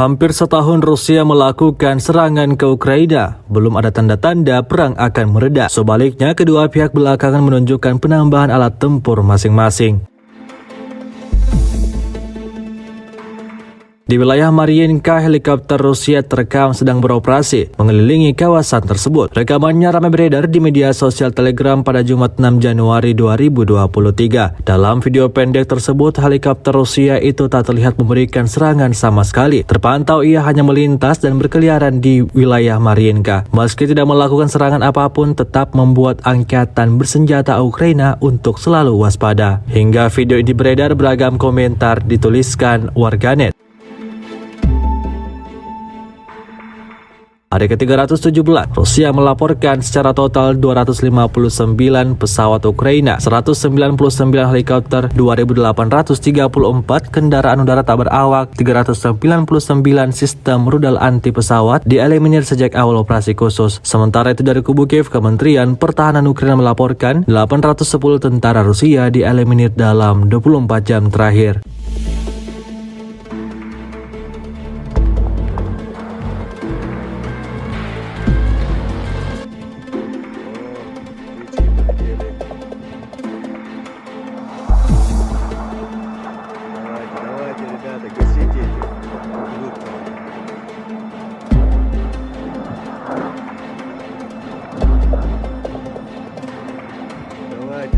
Hampir setahun Rusia melakukan serangan ke Ukraina, belum ada tanda-tanda perang akan mereda. Sebaliknya, kedua pihak belakangan menunjukkan penambahan alat tempur masing-masing. Di wilayah Mariinka, helikopter Rusia terekam sedang beroperasi mengelilingi kawasan tersebut. Rekamannya ramai beredar di media sosial Telegram pada Jumat 6 Januari 2023. Dalam video pendek tersebut, helikopter Rusia itu tak terlihat memberikan serangan sama sekali. Terpantau ia hanya melintas dan berkeliaran di wilayah Mariinka. Meski tidak melakukan serangan apapun, tetap membuat angkatan bersenjata Ukraina untuk selalu waspada. Hingga video ini beredar, beragam komentar dituliskan warganet. Hari ke-317, Rusia melaporkan secara total 259 pesawat Ukraina, 199 helikopter, 2.834 kendaraan udara tak berawak, 399 sistem rudal anti pesawat dieliminir sejak awal operasi khusus. Sementara itu dari kubu Kiev, Kementerian Pertahanan Ukraina melaporkan 810 tentara Rusia dieliminir dalam 24 jam terakhir. Ребята, гасите эти ублюдки.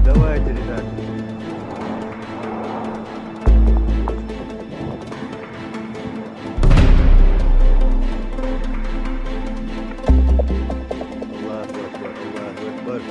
Давайте, ребята. Аллаху Акбар, Аллаху Акбар.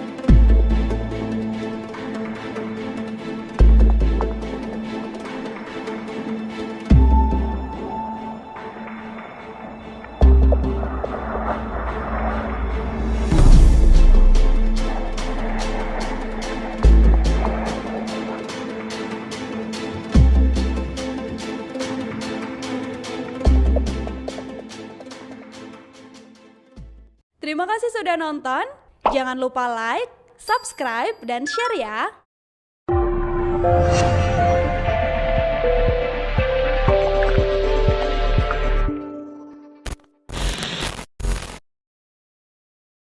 Terima kasih sudah nonton. Jangan lupa like, subscribe, dan share ya.